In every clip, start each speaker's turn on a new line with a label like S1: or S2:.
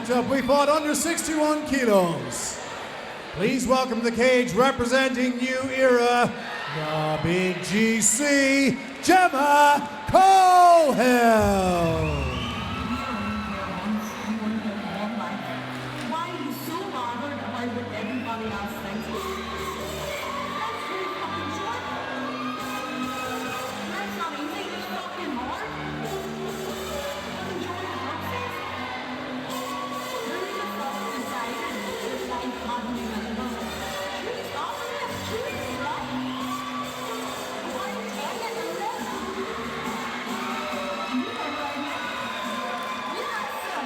S1: Next up, we fought under 61 kilos. Please welcome the cage representing New Era, the Big GC, Gemma Coghill.
S2: Why are you so bothered about what everybody else thinks? That's pretty fucking short. That's not easy, it's fucking hard. Enjoy the process. Who the fuck decided this life hadn't even enough? Choose often, choose love. Why are you taking the love? You are right. Yes, sir.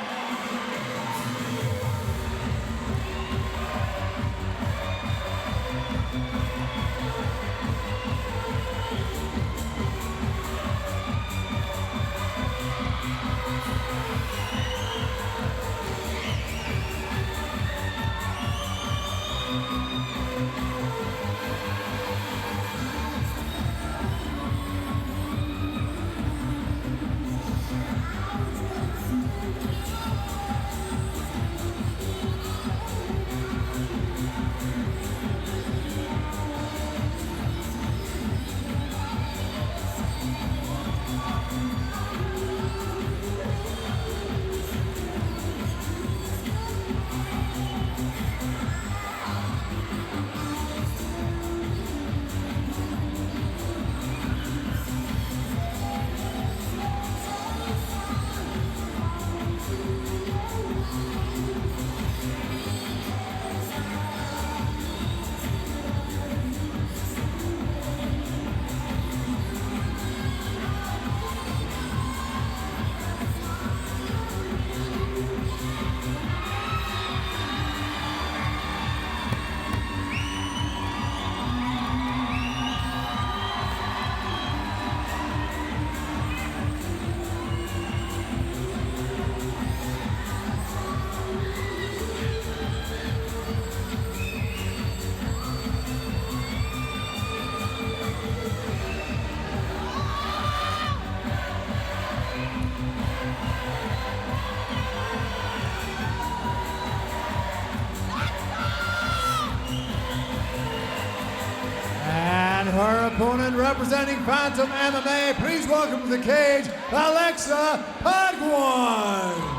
S1: And her opponent representing Phantom MMA, please welcome to the cage, Alexa Padguan.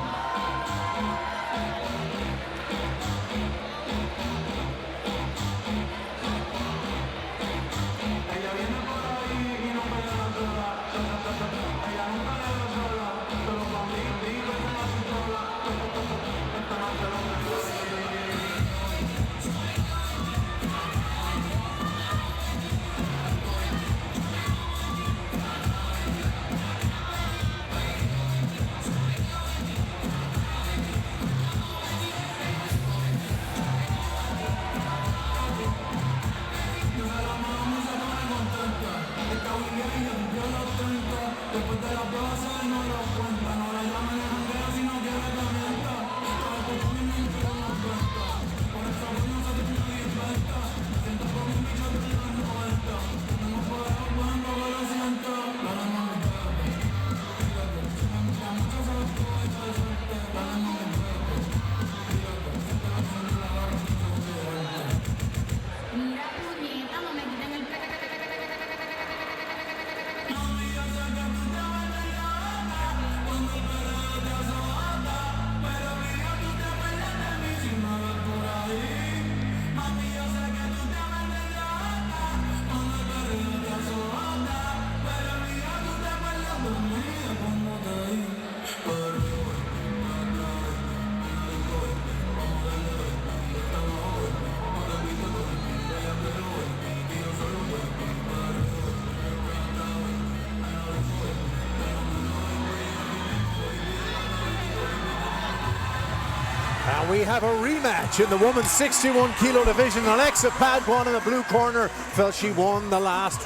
S1: And we have a rematch in the women's 61 kilo division. Alexa Padguan in the blue corner felt she won the last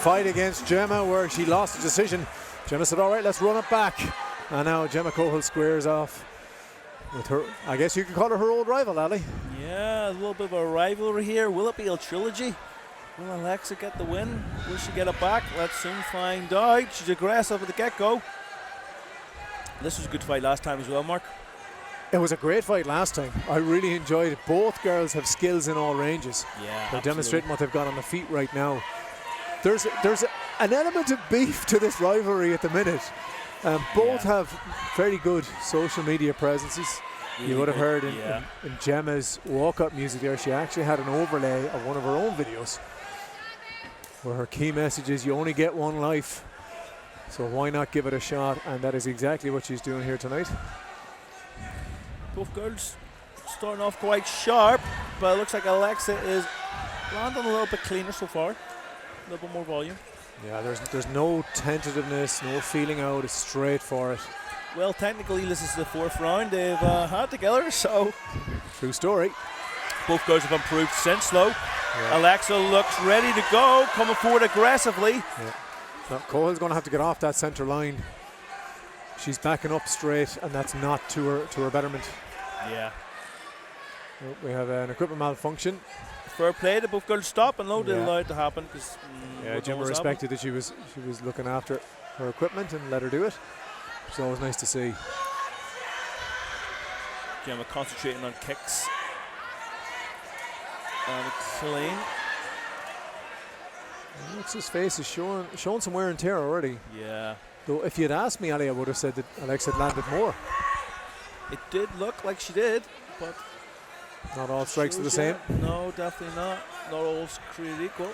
S1: fight against Gemma, where she lost the decision. Gemma said, all right, let's run it back. And now Gemma Coghill squares off with her, I guess you could call her old rival, Ali.
S3: Yeah, a little bit of a rivalry here. Will it be a trilogy? Will Alexa get the win? Will she get it back? Let's soon find out. She's aggressive at the get-go. This was a good fight last time as well, Mark.
S1: It was a great fight last time. I really enjoyed it. Both girls have skills in all ranges.
S3: Yeah,
S1: They're demonstrating what they've got on the feet right now. There's an element of beef to this rivalry at the minute. Both have very good social media presences.
S3: Really
S1: you would have
S3: good,
S1: heard in Gemma's walk-up music there, she actually had an overlay of one of her own videos where her key message is, you only get one life, so why not give it a shot? And that is exactly what she's doing here tonight.
S3: Both girls starting off quite sharp, but it looks like Alexa is landing a little bit cleaner so far. A little bit more volume.
S1: Yeah, there's no tentativeness, no feeling out. It's straight for it.
S3: Well, technically, this is the 4th round they've had together, so.
S1: True story.
S3: Both girls have improved since, though.
S1: Yeah.
S3: Alexa looks ready to go, coming forward aggressively.
S1: Yeah. Now, Coghill's going to have to get off that centre line. She's backing up straight, and that's not to her betterment.
S3: Yeah.
S1: We have an equipment malfunction.
S3: Fair play to both girls stop and no, they allowed it to happen because
S1: Gemma respected that she was looking after her equipment and let her do it. It's always nice to see.
S3: Gemma concentrating on kicks. And clean.
S1: Alexa's face is showing some wear and tear already.
S3: Yeah.
S1: Though if you'd asked me, Ali, I would have said that Alexa had landed more.
S3: It did look like she did, but
S1: not all strikes are the same.
S3: No, definitely not. Not all created equal.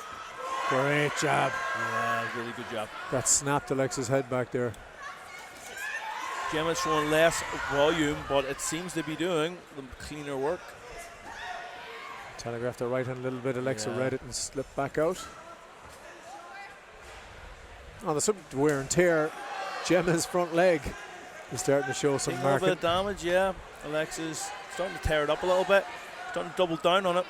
S1: Great job.
S3: Yeah, really good job.
S1: That snapped Alexa's head back there.
S3: Gemma's showing less volume, but it seems to be doing the cleaner work.
S1: Telegraphed her right hand a little bit. Alexa read it and slipped back out. On the subject of wear and tear, Gemma's front leg is starting to show some
S3: taking a little
S1: marking.
S3: bit of damage, yeah. Alexa's starting to tear it up a little bit. Starting to double down on it.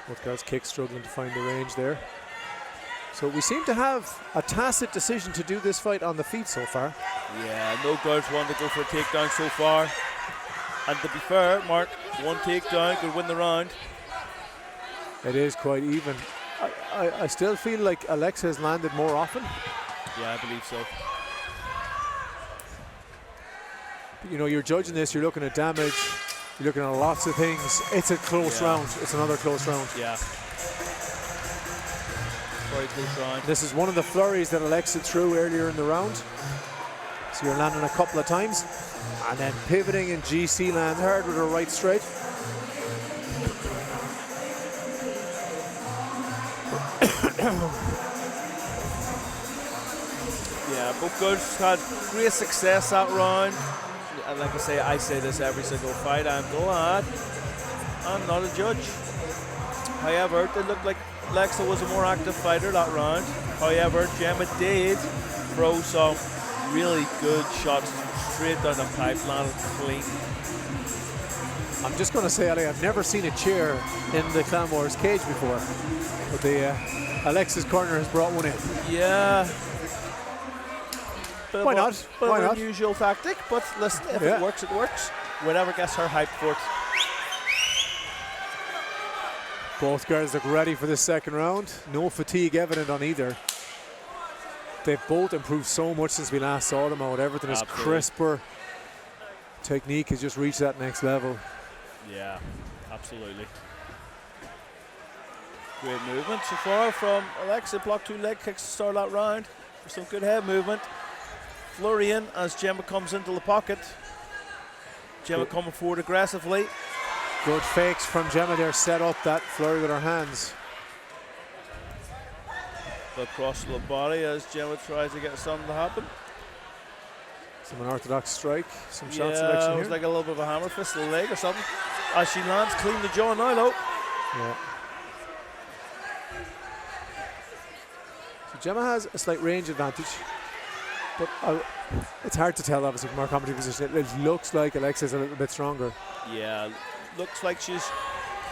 S1: Both girls' kicks struggling to find the range there. So we seem to have a tacit decision to do this fight on the feet so far.
S3: Yeah, no girls want to go for a takedown so far. And to be fair, Mark, one takedown could win the round.
S1: It is quite even. I still feel like Alexa has landed more often.
S3: Yeah, I believe so.
S1: But, you know, you're judging this, you're looking at damage, you're looking at lots of things. It's a close round. It's another close round.
S3: Yeah. Very close round.
S1: This is one of the flurries that Alexa threw earlier in the round. So you're landing a couple of times. And then pivoting and GC lands hard with her right straight.
S3: Yeah, both girls had great success that round. And like I say this every single fight. I'm glad I'm not a judge. However, it looked like Alexa was a more active fighter that round. However, Gemma did throw some really good shots straight down the pipe, landed clean.
S1: I'm just going to say, Ali, I've never seen a chair in the Clan Wars cage before. But the Alexa's corner has brought one in.
S3: Yeah.
S1: Why not? Why not?
S3: Unusual tactic, but listen, if it works, it works. Whatever gets her hyped for it.
S1: Both girls look ready for this second round. No fatigue evident on either. They've both improved so much since we last saw them out. Everything is crisper. Technique has just reached that next level.
S3: Yeah, absolutely. Great movement so far from Alexa. Blocked 2 leg kicks to start that round. Some good head movement. Flurrying as Gemma comes into the pocket. Gemma coming forward aggressively.
S1: Good fakes from Gemma there, set up that flurry with her hands.
S3: Across the body as Gemma tries to get something to happen.
S1: Some unorthodox strike, some shot
S3: Yeah,
S1: selection
S3: it
S1: here.
S3: was like a little bit of a hammer fist to the leg or something. As she lands clean the jaw now though.
S1: Yeah. So Gemma has a slight range advantage, but it's hard to tell obviously from our commentary position. It looks like Alexa's a little bit stronger.
S3: Yeah, looks like she's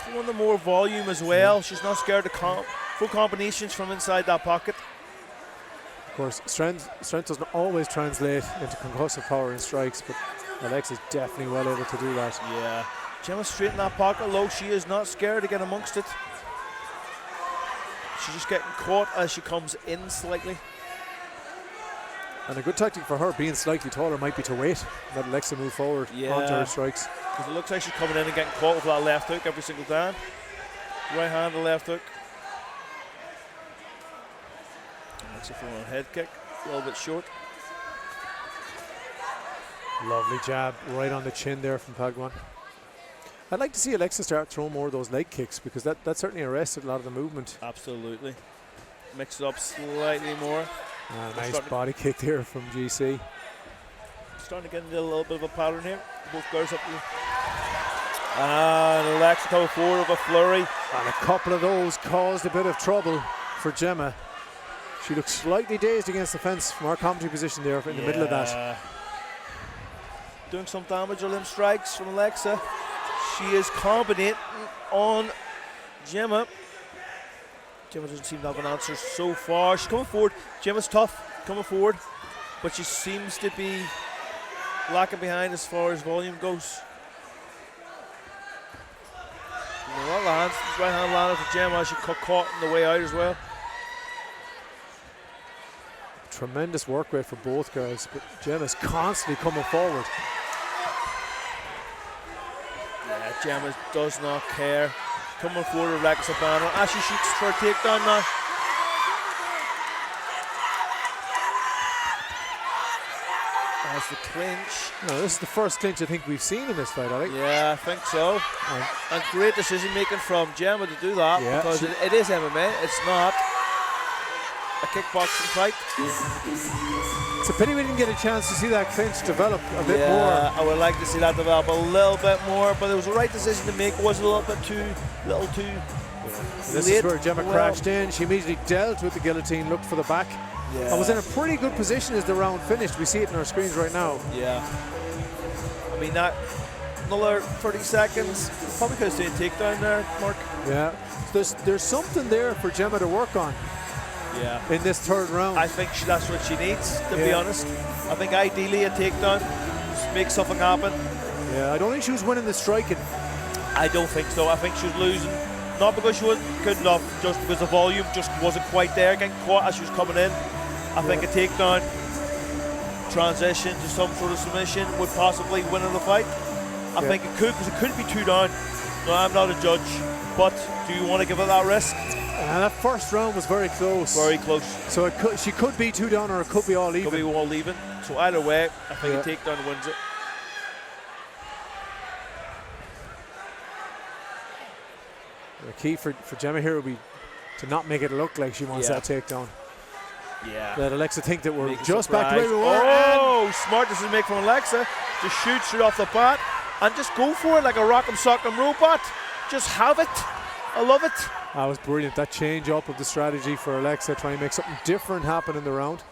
S3: throwing the more volume as well. She's not scared to full combinations from inside that pocket.
S1: Of course, strength doesn't always translate into concussive power in strikes, but Alexa's definitely well able to do that.
S3: Yeah, Gemma straight in that pocket low. She is not scared to get amongst it. She's just getting caught as she comes in slightly.
S1: And a good tactic for her, being slightly taller, might be to wait, let Alexa move forward onto her strikes.
S3: Because it looks like she's coming in and getting caught with that left hook every single time. Right hand, the left hook. Alexa throwing a head kick, a little bit short.
S1: Lovely jab right on the chin there from Padguan. I'd like to see Alexa start throwing more of those leg kicks, because that certainly arrested a lot of the movement.
S3: Absolutely. Mix it up slightly more.
S1: Nice body kick there from GC.
S3: Starting to get into a little bit of a pattern here. Both girls up. And Alexa coming forward with a flurry.
S1: And a couple of those caused a bit of trouble for Gemma. She looked slightly dazed against the fence from our commentary position there in the middle of that.
S3: Doing some damage or limb strikes from Alexa. She is combinating on Gemma. Gemma doesn't seem to have an answer so far. She's coming forward. Gemma's tough, coming forward, but she seems to be lacking behind as far as volume goes. Right hand landed for Gemma. She got caught on the way out as well.
S1: Tremendous work rate for both girls, but Gemma's constantly coming forward.
S3: Yeah, Gemma does not care. Coming forward with Alexa Banner. As she shoots for a takedown now. As the clinch.
S1: No, this is the first clinch I think we've seen in this fight, I think.
S3: Yeah, I think so. And great decision making from Gemma to do that, because it is MMA. It's not a kickboxing fight.
S1: It's a pity we didn't get a chance to see that clinch develop a bit more.
S3: I would like to see that develop a little bit more, but it was the right decision to make. It was a little too
S1: This
S3: late.
S1: is where Gemma crashed in. She immediately dealt with the guillotine, looked for the back.
S3: Yeah.
S1: I was in a pretty good position as the round finished. We see it on our screens right now.
S3: Yeah. I mean, that another 30 seconds. Probably could have stayed takedown there, Mark.
S1: Yeah. There's something there for Gemma to work on.
S3: Yeah.
S1: In this third round.
S3: I think that's what she needs, to be honest. I think ideally a takedown, just make something happen.
S1: Yeah, I don't think she was winning the striking.
S3: I don't think so. I think she was losing, not because she wasn't good enough, just because the volume just wasn't quite there, getting caught as she was coming in. I think a takedown, transition to some sort of submission would possibly win in the fight. I think it could, because it could be 2 down. No, I'm not a judge, but do you want to give it that risk?
S1: And that first round was very close.
S3: Very close.
S1: So she could be 2 down, or it could be all even.
S3: Could be all even. So either way, I think a takedown wins it.
S1: The key for Gemma here will be to not make it look like she wants that takedown.
S3: Yeah.
S1: Let Alexa think that we're
S3: Make
S1: just back the way we were.
S3: Oh, smart decision make from Alexa. Just shoot straight off the bat and just go for it like a rock'em sock'em robot. Just have it. I love it.
S1: That was brilliant. That change up of the strategy for Alexa, trying to make something different happen in the round.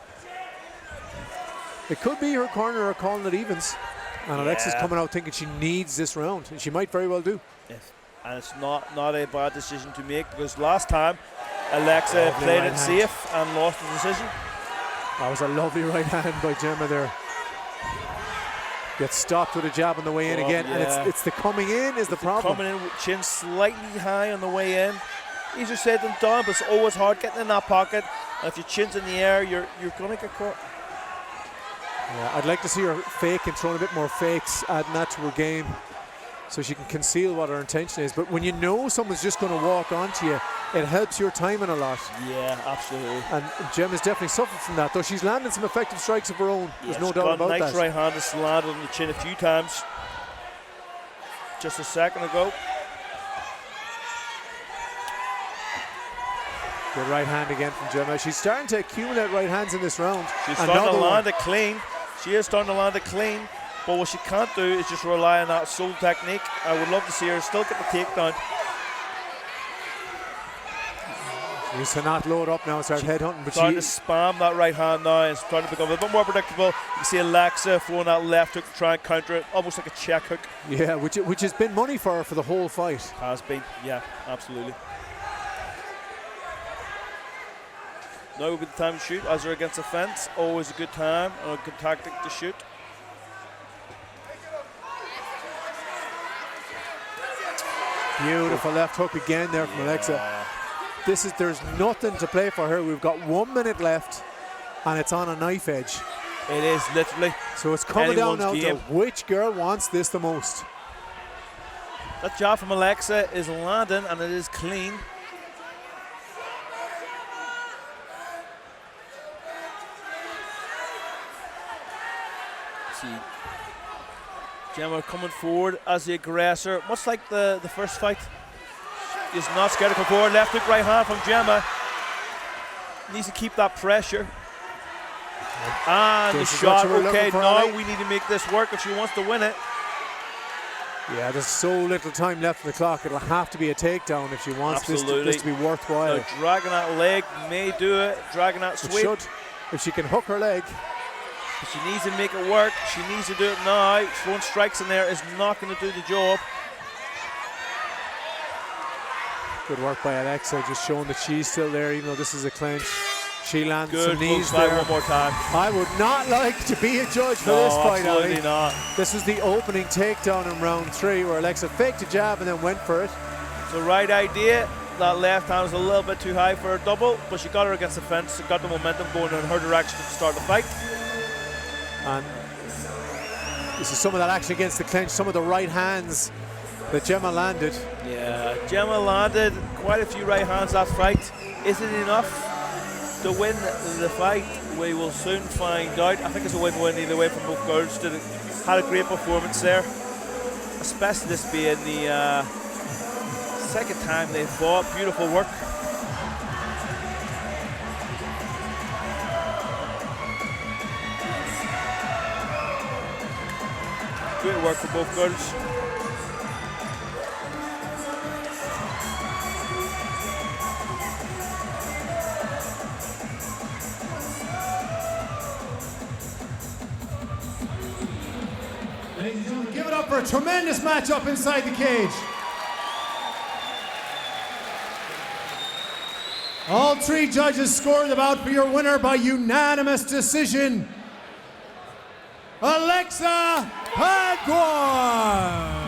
S1: It could be her corner are calling it evens. And Alexa's coming out thinking she needs this round. And she might very well do.
S3: Yes. And it's not a bad decision to make, because last time Alexa played it safe and lost the decision.
S1: That was a lovely right hand by Gemma there. Gets stopped with a jab on the way in again. And it's the coming in is the problem.
S3: Coming in with chin slightly high on the way in. Easier said than done, but it's always hard getting in that pocket. And if your chin's in the air, you're going to get caught.
S1: Yeah, I'd like to see her fake and throwing a bit more fakes, adding that to her game, so she can conceal what her intention is. But when you know someone's just going to walk onto you, it helps your timing a lot.
S3: Yeah, absolutely.
S1: And Gemma's definitely suffered from that, though she's landed some effective strikes of her own. There's no doubt about that.
S3: Nice right hand has landed on the chin a few times. Just a second ago.
S1: Good right hand again from Gemma. She's starting to accumulate right hands in this round.
S3: She's starting to land it clean. She is starting to land it clean. But what she can't do is just rely on that sole technique. I would love to see her still get the takedown.
S1: She needs to not load up now and start headhunting. But
S3: starting to spam that right hand now and starting to become a bit more predictable. You can see Alexa throwing that left hook to try and counter it, almost like a check hook.
S1: Yeah, which has been money for her for the whole fight.
S3: Has been, yeah, absolutely. Now would be the time to shoot as they're against the fence. Always a good time and a good tactic to shoot.
S1: Beautiful left hook again there from Alexa. there's nothing to play for her. We've got 1 minute left, and it's on a knife edge.
S3: It is literally.
S1: So it's coming down now
S3: game.
S1: to which girl wants this the most.
S3: That jab from Alexa is landing, and it is clean. See Gemma coming forward as the aggressor, much like the first fight. Is not scared to come forward. Left hook, right hand from Gemma. Needs to keep that pressure. And the shot. Okay, now we need to make this work if she wants to win it.
S1: Yeah, there's so little time left on the clock. It'll have to be a takedown if she wants this to be worthwhile.
S3: Now, dragging that leg may do it. Dragging that sweep.
S1: It should, if she can hook her leg.
S3: But she needs to make it work. She needs to do it now. Throwing strikes in there is not going to do the job.
S1: Good work by Alexa, just showing that she's still there, even though this is a clinch. She lands some knees there.
S3: One more time.
S1: I would not like to be a judge for this fight,
S3: absolutely not.
S1: This was the opening takedown in round 3 where Alexa faked a jab and then went for it.
S3: It's the right idea. That left hand was a little bit too high for a double, but she got her against the fence, got the momentum going in her direction to start the fight.
S1: And this is some of that action against the clinch, some of the right hands that Gemma landed.
S3: Yeah, Gemma landed quite a few right hands that fight. Is it enough to win the fight? We will soon find out. I think it's a win-win either way from both girls. Had a great performance there, especially this being the second time they fought. Beautiful work. Great work for both girls.
S4: Give it up for a tremendous matchup inside the cage. All 3 judges scored the bout for your winner by unanimous decision, Alexa Padguan.